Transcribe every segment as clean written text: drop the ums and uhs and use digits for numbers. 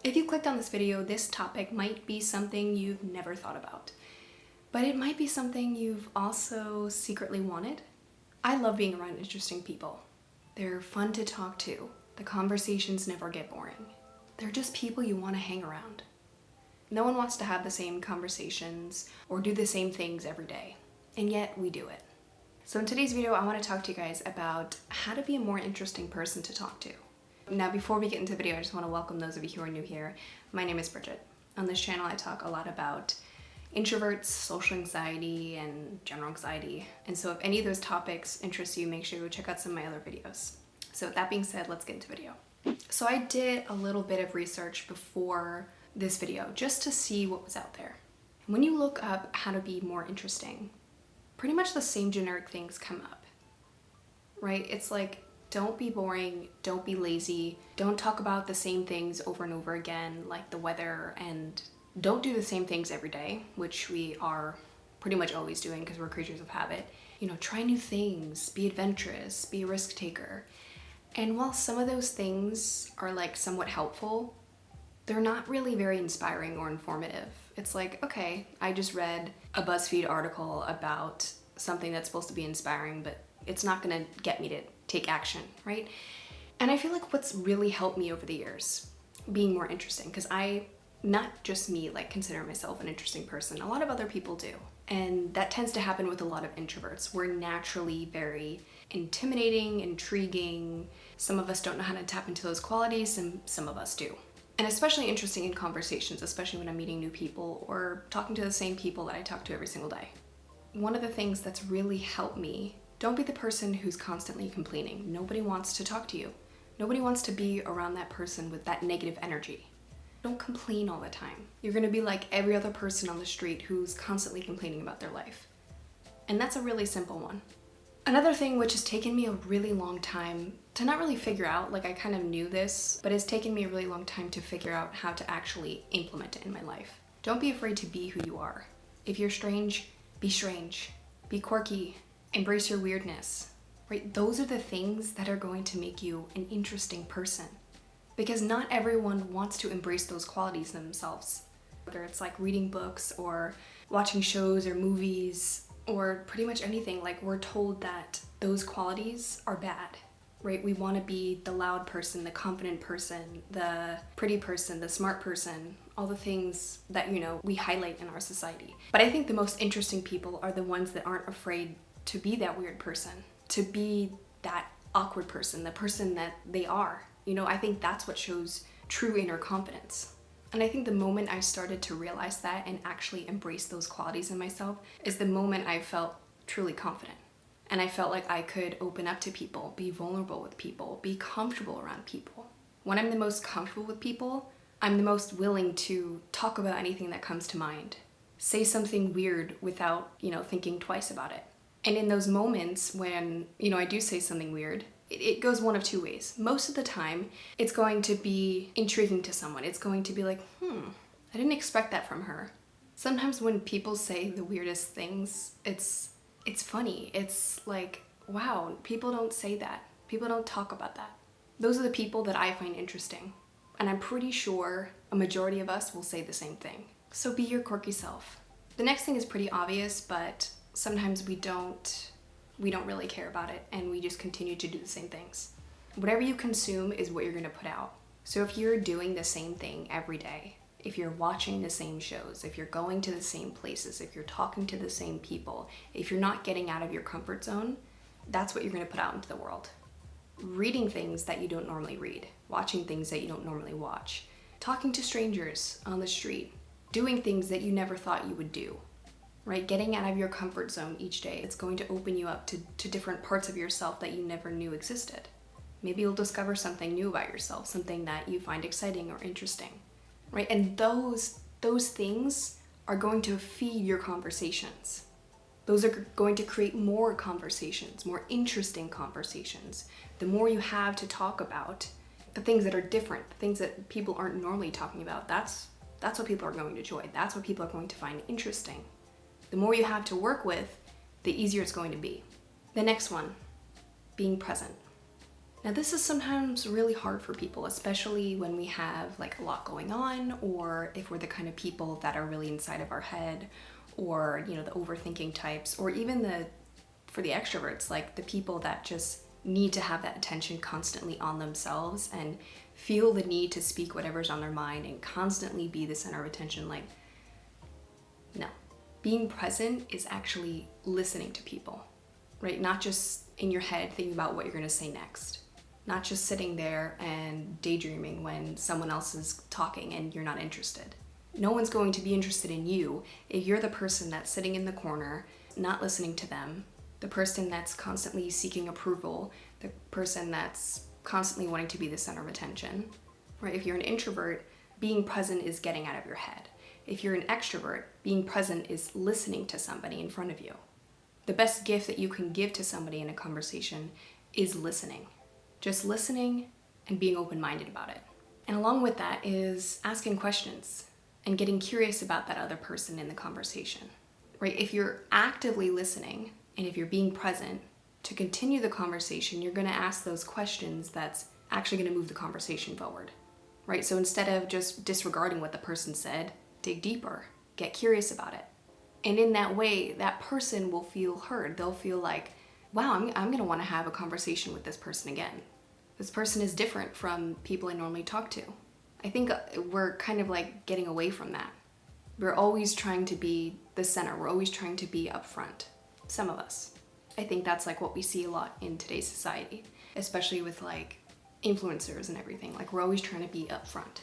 If you clicked on this video, this topic might be something you've never thought about, but it might be something you've also secretly wanted. I love being around interesting people. They're fun to talk to. The conversations never get boring. They're just people you want to hang around. No one wants to have the same conversations or do the same things every day, and yet we do it. So in today's video, I want to talk to you guys about how to be a more interesting person to talk to. Now, before we get into the video, I just want to welcome those of you who are new here. My name is Bridget. On this channel, I talk a lot about introverts, social anxiety, and general anxiety. And so if any of those topics interest you, make sure you check out some of my other videos. So with that being said, let's get into the video. So I did a little bit of research before this video just to see what was out there. When you look up how to be more interesting, pretty much the same generic things come up, right? It's like, don't be boring, don't be lazy, don't talk about the same things over and over again, like the weather, and don't do the same things every day, which we are pretty much always doing because we're creatures of habit. You know, try new things, be adventurous, be a risk taker. And while some of those things are like somewhat helpful, they're not really very inspiring or informative. It's like, okay, I just read a BuzzFeed article about something that's supposed to be inspiring, but it's not gonna get me to take action, right? And I feel like what's really helped me over the years being more interesting, because not just me, like, consider myself an interesting person. A lot of other people do. And that tends to happen with a lot of introverts. We're naturally very intimidating, intriguing. Some of us don't know how to tap into those qualities, and some of us do. And especially interesting in conversations, especially when I'm meeting new people or talking to the same people that I talk to every single day. One of the things that's really helped me, don't be the person who's constantly complaining. Nobody wants to talk to you. Nobody wants to be around that person with that negative energy. Don't complain all the time. You're gonna be like every other person on the street who's constantly complaining about their life. And that's a really simple one. Another thing which has taken me a really long time to not really figure out, like I kind of knew this, but it's taken me a really long time to figure out how to actually implement it in my life. Don't be afraid to be who you are. If you're strange, be strange. Be quirky. Embrace your weirdness, right? Those are the things that are going to make you an interesting person, because not everyone wants to embrace those qualities themselves. Whether it's like reading books or watching shows or movies or pretty much anything, like we're told that those qualities are bad, right? We want to be the loud person, the confident person, the pretty person, the smart person, all the things that, you know, we highlight in our society. But I think the most interesting people are the ones that aren't afraid to be that weird person, to be that awkward person, the person that they are. You know, I think that's what shows true inner confidence. And I think the moment I started to realize that and actually embrace those qualities in myself is the moment I felt truly confident. And I felt like I could open up to people, be vulnerable with people, be comfortable around people. When I'm the most comfortable with people, I'm the most willing to talk about anything that comes to mind. Say something weird without, you know, thinking twice about it. And in those moments when, you know, I do say something weird, it goes one of two ways. Most of the time, it's going to be intriguing to someone. It's going to be like, I didn't expect that from her. Sometimes when people say the weirdest things, it's funny. It's like, wow, people don't say that. People don't talk about that. Those are the people that I find interesting. And I'm pretty sure a majority of us will say the same thing. So be your quirky self. The next thing is pretty obvious, but sometimes we don't really care about it, and we just continue to do the same things. Whatever you consume is what you're gonna put out. So if you're doing the same thing every day, if you're watching the same shows, if you're going to the same places, if you're talking to the same people, if you're not getting out of your comfort zone, that's what you're gonna put out into the world. Reading things that you don't normally read, watching things that you don't normally watch, talking to strangers on the street, doing things that you never thought you would do. Right? Getting out of your comfort zone each day, it's going to open you up to different parts of yourself that you never knew existed. Maybe you'll discover something new about yourself, something that you find exciting or interesting, right? And those things are going to feed your conversations. Those are going to create more conversations, more interesting conversations. The more you have to talk about, the things that are different, the things that people aren't normally talking about, that's what people are going to enjoy. That's what people are going to find interesting. The more you have to work with, the easier it's going to be. The next one, being present. Now this is sometimes really hard for people, especially when we have like a lot going on, or if we're the kind of people that are really inside of our head, or the overthinking types, or even for the extroverts, like the people that just need to have that attention constantly on themselves and feel the need to speak whatever's on their mind and constantly be the center of attention. Like, no. Being present is actually listening to people, right? Not just in your head thinking about what you're gonna say next. Not just sitting there and daydreaming when someone else is talking and you're not interested. No one's going to be interested in you if you're the person that's sitting in the corner, not listening to them, the person that's constantly seeking approval, the person that's constantly wanting to be the center of attention, right? If you're an introvert, being present is getting out of your head. If you're an extrovert, being present is listening to somebody in front of you. The best gift that you can give to somebody in a conversation is listening. Just listening and being open-minded about it. And along with that is asking questions and getting curious about that other person in the conversation, right? If you're actively listening and if you're being present, to continue the conversation, you're gonna ask those questions that's actually gonna move the conversation forward, right? So instead of just disregarding what the person said, dig deeper, get curious about it. And in that way, that person will feel heard. They'll feel like, wow, I'm gonna wanna have a conversation with this person again. This person is different from people I normally talk to. I think we're kind of like getting away from that. We're always trying to be the center. We're always trying to be up front. Some of us. I think that's like what we see a lot in today's society, especially with like influencers and everything. Like we're always trying to be up front.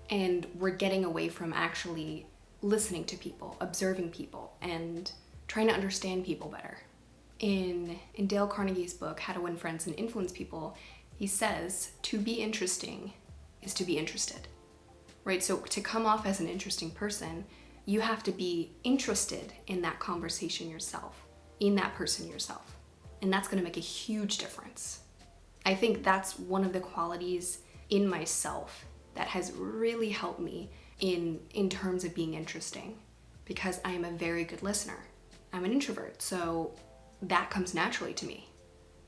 And we're getting away from actually listening to people, observing people, and trying to understand people better. In Dale Carnegie's book, How to Win Friends and Influence People, he says, to be interesting is to be interested, right? So to come off as an interesting person, you have to be interested in that conversation yourself, in that person yourself. And that's gonna make a huge difference. I think that's one of the qualities in myself that has really helped me in terms of being interesting, because I am a very good listener. I'm an introvert, so that comes naturally to me.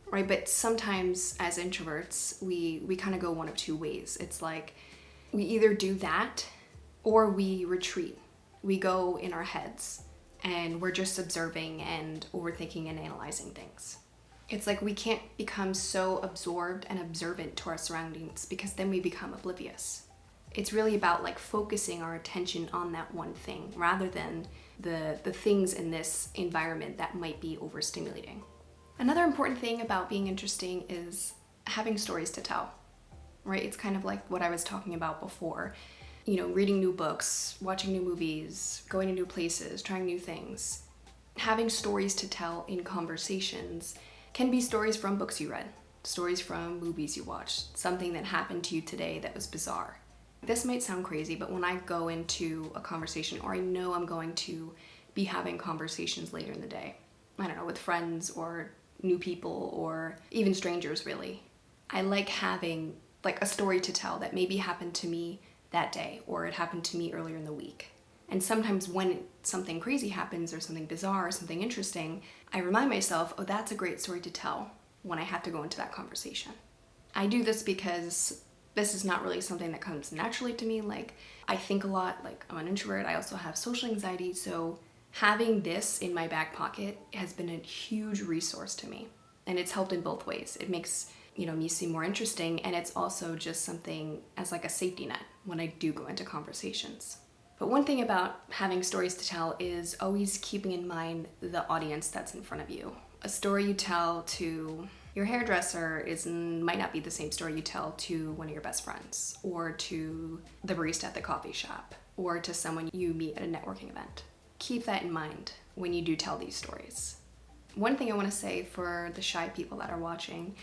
Right, but sometimes as introverts, we kind of go one of two ways. It's like we either do that or we retreat. We go in our heads and we're just observing and overthinking and analyzing things. It's like we can't become so absorbed and observant to our surroundings because then we become oblivious. It's really about like focusing our attention on that one thing rather than the things in this environment that might be overstimulating. Another important thing about being interesting is having stories to tell, right? It's kind of like what I was talking about before. Reading new books, watching new movies, going to new places, trying new things. Having stories to tell in conversations can be stories from books you read, stories from movies you watched, something that happened to you today that was bizarre. This might sound crazy, but when I go into a conversation, or I know I'm going to be having conversations later in the day, I don't know, with friends or new people or even strangers really, I like having like a story to tell that maybe happened to me that day or it happened to me earlier in the week. And sometimes when something crazy happens or something bizarre or something interesting, I remind myself, oh, that's a great story to tell when I have to go into that conversation. I do this because this is not really something that comes naturally to me. Like I think a lot, like I'm an introvert, I also have social anxiety, so having this in my back pocket has been a huge resource to me. And it's helped in both ways. It makes, me seem more interesting, and it's also just something as like a safety net when I do go into conversations. But one thing about having stories to tell is always keeping in mind the audience that's in front of you. A story you tell to your hairdresser might not be the same story you tell to one of your best friends, or to the barista at the coffee shop, or to someone you meet at a networking event. Keep that in mind when you do tell these stories. One thing I want to say for the shy people that are watching,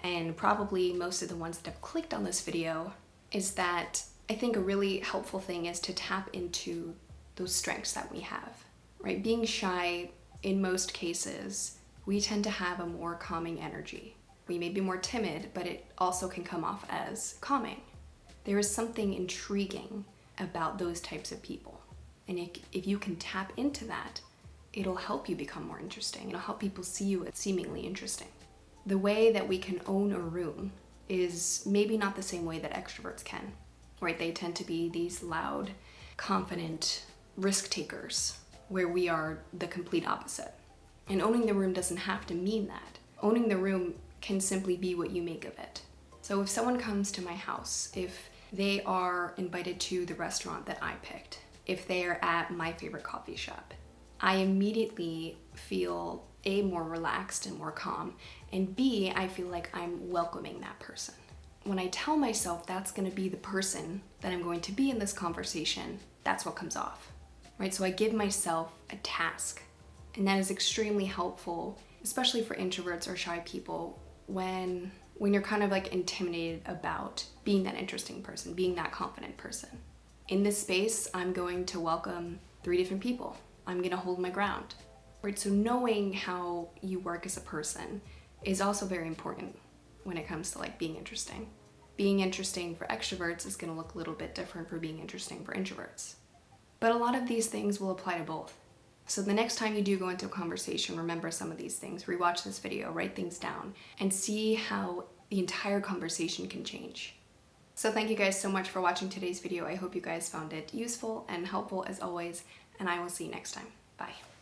and probably most of the ones that have clicked on this video, is that I think a really helpful thing is to tap into those strengths that we have, right? Being shy, in most cases, we tend to have a more calming energy. We may be more timid, but it also can come off as calming. There is something intriguing about those types of people. And if you can tap into that, it'll help you become more interesting. It'll help people see you as seemingly interesting. the way that we can own a room is maybe not the same way that extroverts can, right? They tend to be these loud, confident risk takers, where we are the complete opposite. And owning the room doesn't have to mean that. Owning the room can simply be what you make of it. So if someone comes to my house, if they are invited to the restaurant that I picked, if they are at my favorite coffee shop, I immediately feel A, more relaxed and more calm, and B, I feel like I'm welcoming that person. When I tell myself that's gonna be the person that I'm going to be in this conversation, that's what comes off, right? So I give myself a task, and that is extremely helpful, especially for introverts or shy people, when you're kind of like intimidated about being that interesting person, being that confident person. In this space, I'm going to welcome 3 different people. I'm gonna hold my ground, right? So knowing how you work as a person is also very important when it comes to like being interesting. Being interesting for extroverts is gonna look a little bit different for being interesting for introverts. But a lot of these things will apply to both. So the next time you do go into a conversation, remember some of these things, rewatch this video, write things down, and see how the entire conversation can change. So thank you guys so much for watching today's video. I hope you guys found it useful and helpful as always, and I will see you next time. Bye.